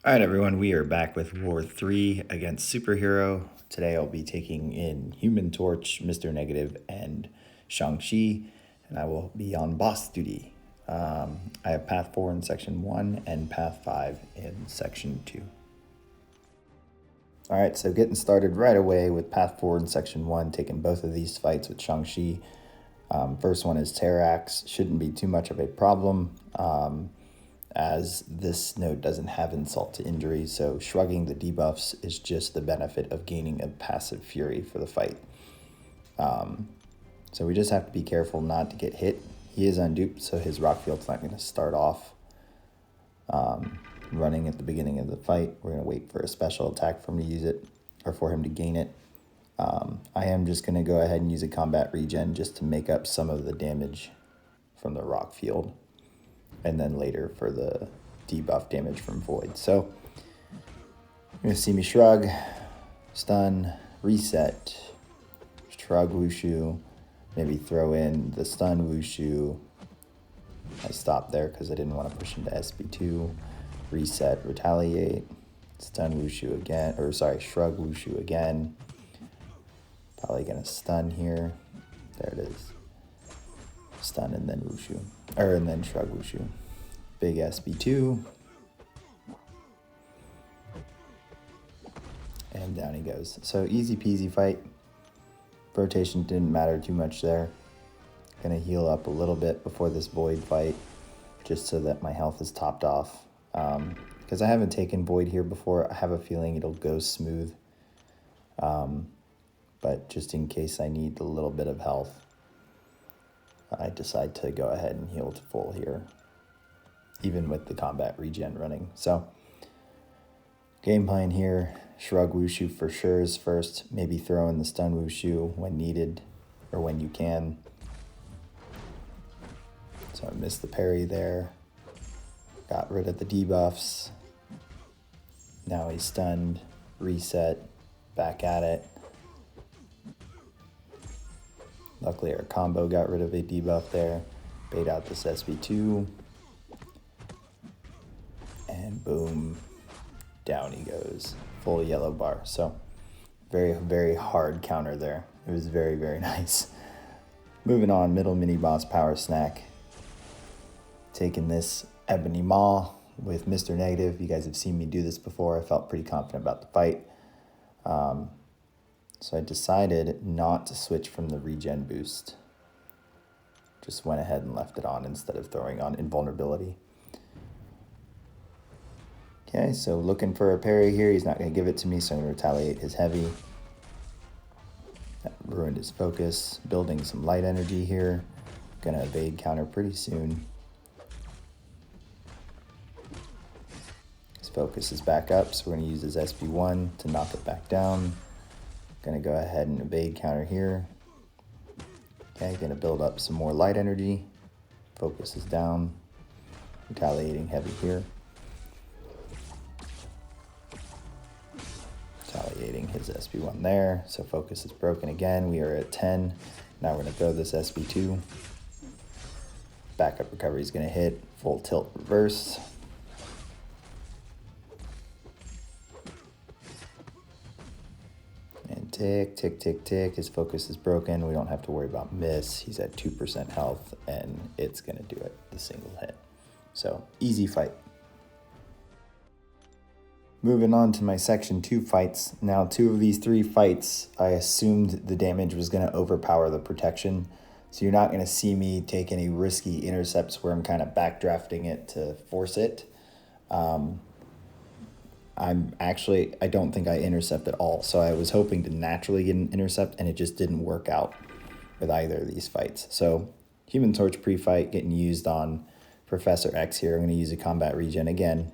All right, everyone, we are back with War 3 against Superhero. Today I'll be taking in Human Torch, Mr. Negative, and Xiangxi, and I will be on boss duty. I have Path 4 in Section 1 and Path 5 in Section 2. All right, so getting started right away with Path 4 in Section 1, taking both of these fights with Xiangxi. First one is Terrax, shouldn't be too much of a problem. As this node doesn't have insult to injury, so shrugging the debuffs is just the benefit of gaining a passive fury for the fight. So we just have to be careful not to get hit. He is unduped, so his rock field's not going to start off running at the beginning of the fight. We're going to wait for a special attack for him to use it, or for him to gain it. I am just going to go ahead and use a combat regen just to make up some of the damage from the rock field, and then later for the debuff damage from Void. So you're going to see me shrug, stun, reset, shrug Wushu, maybe throw in the stun Wushu. I stopped there because I didn't want to push into SB2. Reset, retaliate, stun Wushu again, or sorry, shrug Wushu again. Probably going to stun here. There it is. Stun and then Wushu, and then shrug Wushu. Big SB2. And down he goes. So easy peasy fight. Rotation didn't matter too much there. Gonna heal up a little bit before this Void fight, just so that my health is topped off. Because I haven't taken Void here before, I have a feeling it'll go smooth. But just in case I need a little bit of health, I decide to go ahead and heal to full here, even with the combat regen running. So, game plan here, shrug Wushu for sure is first, maybe throw in the stun Wushu when needed, or when you can. So I missed the parry there, got rid of the debuffs, now he's stunned, reset, back at it. Luckily our combo got rid of a debuff there, bait out this SB2, and boom, down he goes, full yellow bar. So very, very hard counter there. It was very, very nice. Moving on, middle mini boss power snack. Taking this Ebony Maw with Mr. Negative. You guys have seen me do this before. I felt pretty confident about the fight. So I decided not to switch from the regen boost. Just went ahead and left it on instead of throwing on invulnerability. Okay, so looking for a parry here. He's not going to give it to me, so I'm going to retaliate his heavy. That ruined his focus. Building some light energy here. Going to evade counter pretty soon. His focus is back up, so we're going to use his SB1 to knock it back down. Going to go ahead and evade counter here. Okay, going to build up some more light energy. Focus is down. Retaliating heavy here. Retaliating his SB1 there. So focus is broken again. We are at 10. Now we're going to throw this SB2. Backup recovery is going to hit. Full tilt reverse. Tick, tick, tick, tick. His focus is broken. We don't have to worry about miss. He's at 2% health, and it's going to do it, the single hit. So, easy fight. Moving on to my Section 2 fights. Now, 2 of these 3 fights, I assumed the damage was going to overpower the protection. So you're not going to see me take any risky intercepts where I'm kind of backdrafting it to force it. I don't think I intercept at all. So I was hoping to naturally get an intercept, and it just didn't work out with either of these fights. So Human Torch pre-fight getting used on Professor X here. I'm going to use a combat regen again.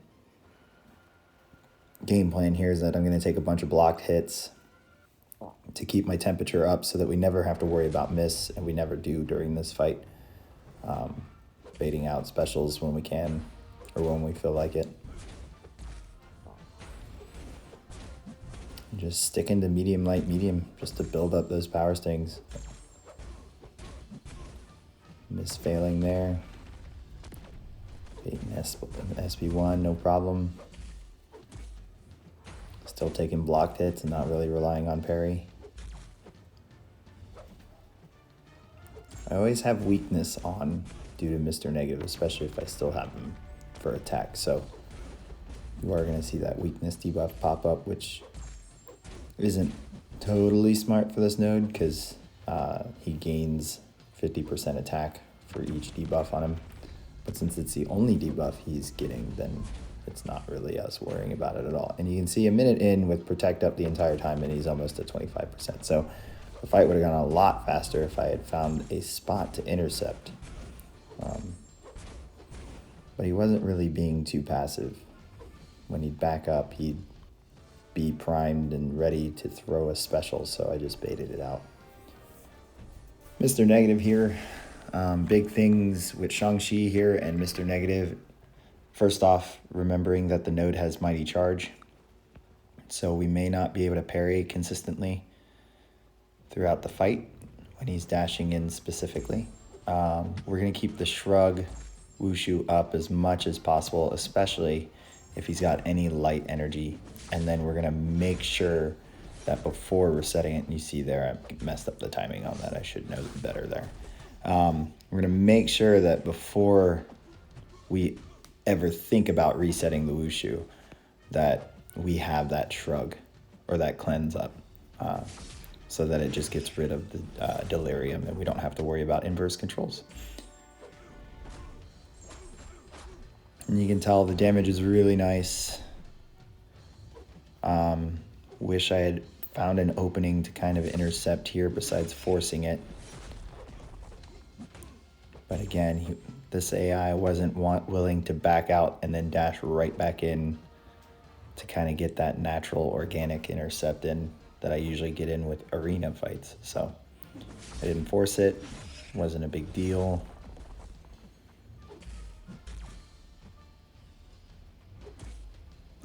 Game plan here is that I'm going to take a bunch of blocked hits to keep my temperature up so that we never have to worry about miss, and we never do during this fight. Baiting out specials when we can, or when we feel like it. Just sticking to medium, light, medium, just to build up those power stings. Miss failing there. Baiting SB1, no problem. Still taking blocked hits and not really relying on parry. I always have weakness on due to Mr. Negative, especially if I still have him for attack. So you are going to see that weakness debuff pop up, which isn't totally smart for this node because he gains 50% attack for each debuff on him. But since it's the only debuff he's getting, then it's not really us worrying about it at all. And you can see a minute in with Protect up the entire time, and he's almost at 25%. So the fight would have gone a lot faster if I had found a spot to intercept. But he wasn't really being too passive. When he'd back up, he'd be primed and ready to throw a special, so I just baited it out. Mr. Negative here. Big things with Xiangxi here and Mr. Negative. First off, remembering that the node has Mighty Charge, so we may not be able to parry consistently throughout the fight when he's dashing in specifically. We're going to keep the Shrug Wushu up as much as possible, especially if he's got any light energy. And then we're going to make sure that before resetting it, and you see there I messed up the timing on that, I should know better there. We're going to make sure that before we ever think about resetting the Wushu, that we have that Shrug or that cleanse up. So that it just gets rid of the delirium and we don't have to worry about inverse controls. And you can tell the damage is really nice. Wish I had found an opening to kind of intercept here besides forcing it. But again, this AI wasn't willing to back out and then dash right back in to kind of get that natural organic intercept in that I usually get in with arena fights. So I didn't force it, wasn't a big deal.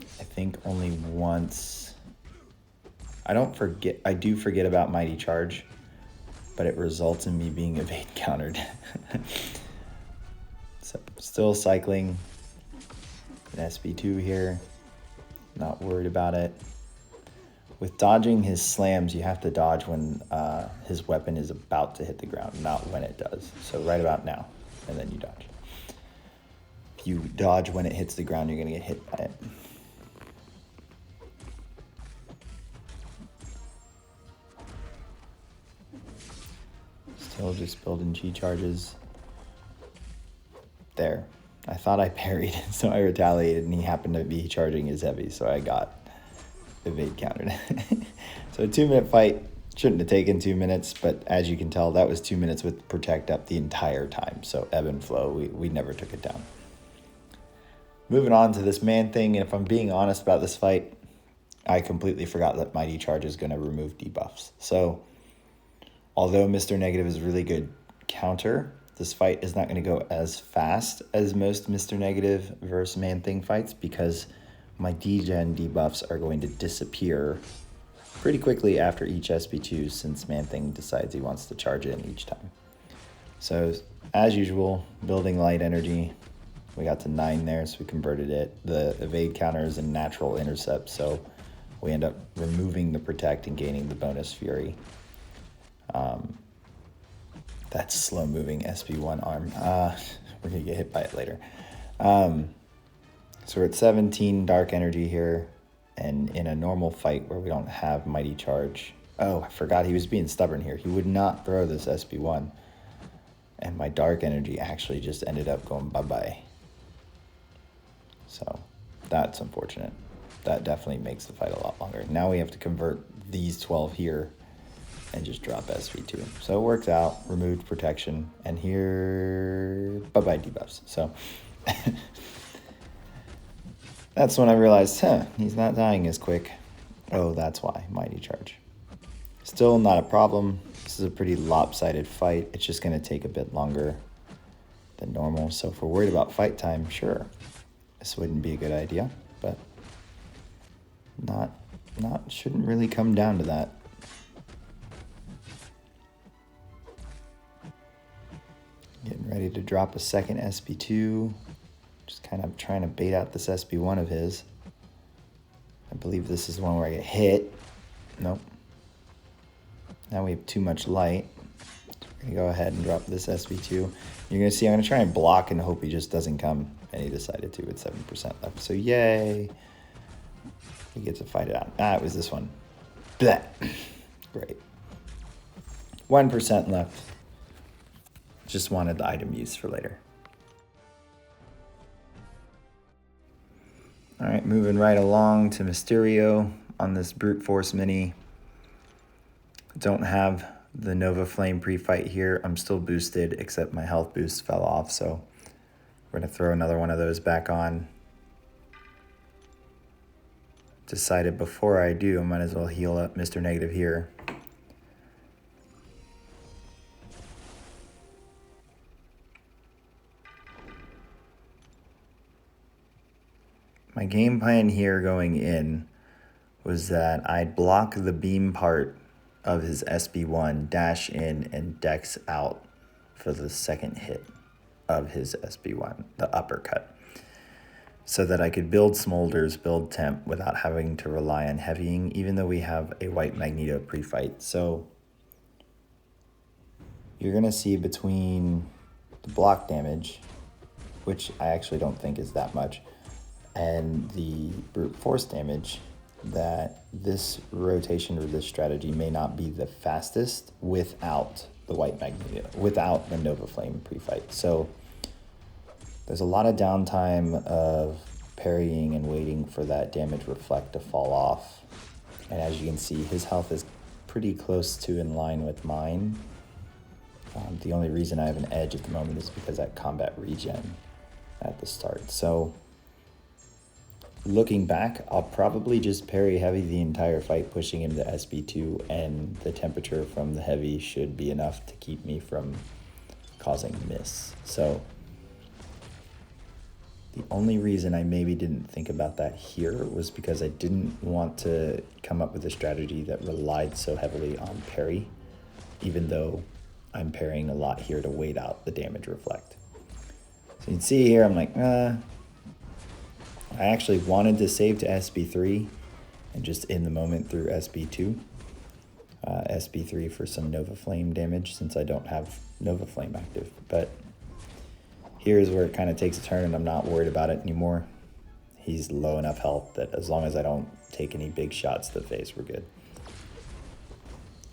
I think only once, I do forget about Mighty Charge, but it results in me being evade countered. So still cycling an SB2 here, not worried about it. With dodging his slams, you have to dodge when his weapon is about to hit the ground, not when it does. So right about now, and then you dodge. If you dodge when it hits the ground, you're going to get hit by it. Still just building G charges. There. I thought I parried, so I retaliated, and he happened to be charging his heavy, so I got evade countered. So a 2-minute fight shouldn't have taken 2 minutes, but as you can tell, that was 2 minutes with Protect up the entire time. So ebb and flow, we never took it down. Moving on to this Manthing, and if I'm being honest about this fight, I completely forgot that Mighty Charge is going to remove debuffs. So although Mr. Negative is really good counter, this fight is not going to go as fast as most Mr. Negative versus Manthing fights because my degen debuffs are going to disappear pretty quickly after each SB2 since Manthing decides he wants to charge in each time. So as usual, building light energy. We got to 9 there, so we converted it. The evade counter is a natural intercept, so we end up removing the Protect and gaining the bonus Fury. That's slow moving SB1 arm. We're gonna get hit by it later. So we're at 17 dark energy here, and in a normal fight where we don't have Mighty Charge. Oh, I forgot he was being stubborn here. He would not throw this SB1, and my dark energy actually just ended up going bye-bye. So that's unfortunate. That definitely makes the fight a lot longer. Now we have to convert these 12 here and just drop SV2. So it works out, removed protection, and here, bye-bye debuffs. So that's when I realized, he's not dying as quick. Oh, that's why, Mighty Charge. Still not a problem. This is a pretty lopsided fight. It's just gonna take a bit longer than normal. So if we're worried about fight time, sure, this wouldn't be a good idea, but shouldn't really come down to that. Getting ready to drop a second SB2. Just kind of trying to bait out this SB1 of his. I believe this is the one where I get hit. Nope. Now we have too much light. I'm gonna go ahead and drop this SB2. You're gonna see I'm gonna try and block and hope he just doesn't come. And he decided to with 7% left. So yay. He gets to fight it out. Ah, it was this one. Blah. Great. 1% left. Just wanted the item used for later. All right, moving right along to Mysterio on this Brute Force Mini. Don't have the Nova Flame pre-fight here. I'm still boosted, except my health boost fell off, so we're gonna throw another one of those back on. Decided before I do, I might as well heal up Mr. Negative here. My game plan here going in was that I'd block the beam part of his SB1, dash in, and dex out for the second hit of his SB1, the uppercut, so that I could build smolders, build temp without having to rely on heavying, even though we have a white Magneto pre-fight. So you're gonna see between the block damage, which I actually don't think is that much, and the brute force damage, that this rotation or this strategy may not be the fastest without the white Magneto, without the Nova Flame pre-fight. So there's a lot of downtime of parrying and waiting for that damage reflect to fall off. And as you can see, his health is pretty close to in line with mine. The only reason I have an edge at the moment is because that combat regen at the start. So looking back, I'll probably just parry heavy the entire fight, pushing him to SB2, and the temperature from the heavy should be enough to keep me from causing miss. So the only reason I maybe didn't think about that here was because I didn't want to come up with a strategy that relied so heavily on parry, even though I'm parrying a lot here to wait out the damage reflect. So you can see here, I'm like, I actually wanted to save to SB3 and just in the moment through SB2. SB3 for some Nova Flame damage since I don't have Nova Flame active. But here's where it kind of takes a turn and I'm not worried about it anymore. He's low enough health that as long as I don't take any big shots to the face, we're good.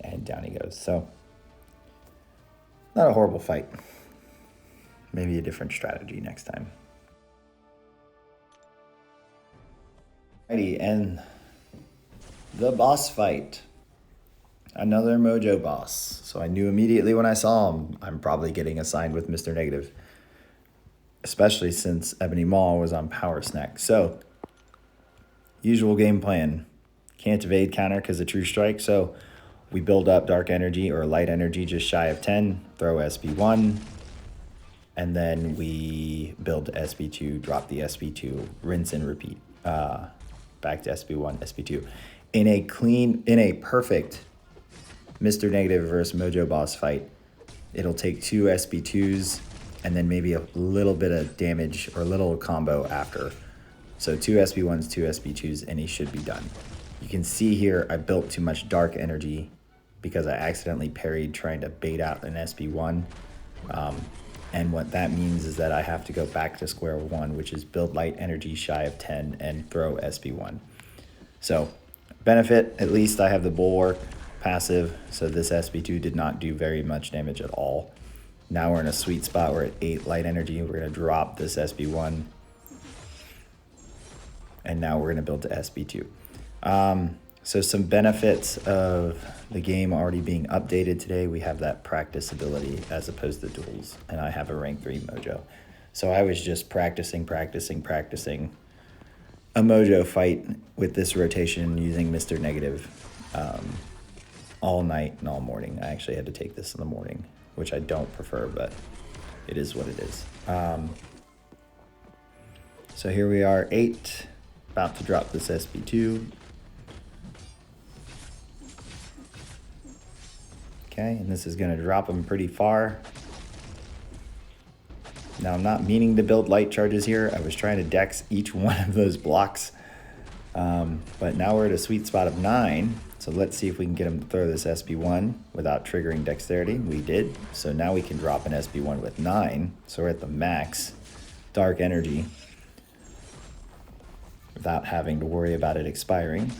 And down he goes. So, not a horrible fight. Maybe a different strategy next time. Alrighty, and the boss fight. Another Mojo boss. So I knew immediately when I saw him, I'm probably getting assigned with Mr. Negative. Especially since Ebony Maw was on Power Snack. So, usual game plan. Can't evade counter because of True Strike. So, we build up Dark Energy or Light Energy just shy of 10. Throw SB1. And then we build SB2, drop the SB2, rinse and repeat. Back to SB1, SB2. In a perfect Mr. Negative versus Mojo boss fight, it'll take 2 SB2s and then maybe a little bit of damage or a little combo after. So 2 SB1s, 2 SB2s, and he should be done. You can see here I built too much Dark Energy because I accidentally parried trying to bait out an SB1. And what that means is that I have to go back to square one, which is build Light Energy shy of 10 and throw SB1. So, benefit, at least I have the Bulwark passive, so this SB2 did not do very much damage at all. Now we're in a sweet spot, we're at 8 Light Energy, we're gonna drop this SB1. And now we're gonna build to SB2. So some benefits of the game already being updated today. We have that practice ability as opposed to duels, and I have a rank 3 Mojo. So I was just practicing a Mojo fight with this rotation using Mr. Negative all night and all morning. I actually had to take this in the morning, which I don't prefer, but it is what it is. So here we are, 8, about to drop this SB2. Okay, and this is going to drop him pretty far. Now, I'm not meaning to build light charges here. I was trying to dex each one of those blocks. But now we're at a sweet spot of 9. So let's see if we can get him to throw this SB1 without triggering dexterity. We did. So now we can drop an SB1 with 9. So we're at the max dark energy without having to worry about it expiring.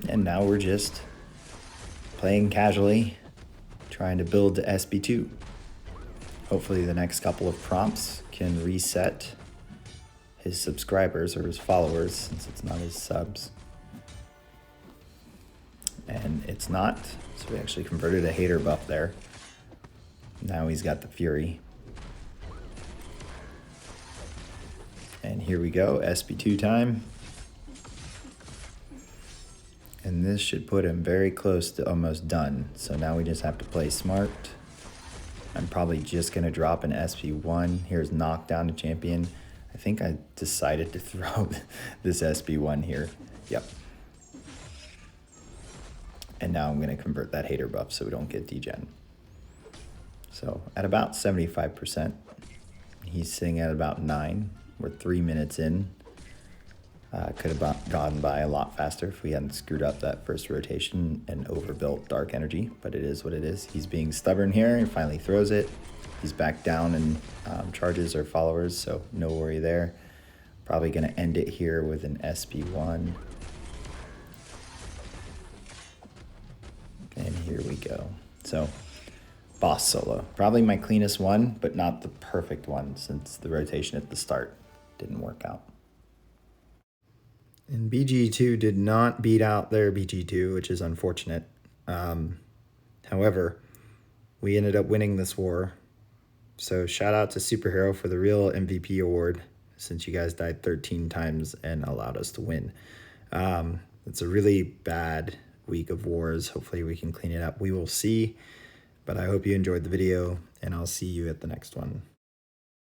And now we're just playing casually, trying to build to SB2. Hopefully the next couple of prompts can reset his subscribers or his followers, since it's not his subs. And it's not, so we actually converted a hater buff there. Now he's got the Fury. And here we go, SB2 time. And this should put him very close to almost done. So now we just have to play smart. I'm probably just gonna drop an SB1. Here's knockdown to champion. I think I decided to throw this SB1 here. Yep. And now I'm gonna convert that hater buff so we don't get degen. So at about 75%, he's sitting at about 9. We're 3 minutes in. Could have gone by a lot faster if we hadn't screwed up that first rotation and overbuilt dark energy, but it is what it is. He's being stubborn here. He finally throws it. He's back down and charges our followers, so no worry there. Probably going to end it here with an SB1. And here we go. So, boss solo. Probably my cleanest one, but not the perfect one, since the rotation at the start didn't work out. And BG2 did not beat out their BG2, which is unfortunate. However, we ended up winning this war. So shout out to Superhero for the real MVP award, since you guys died 13 times and allowed us to win. It's a really bad week of wars. Hopefully we can clean it up. We will see. But I hope you enjoyed the video, and I'll see you at the next one.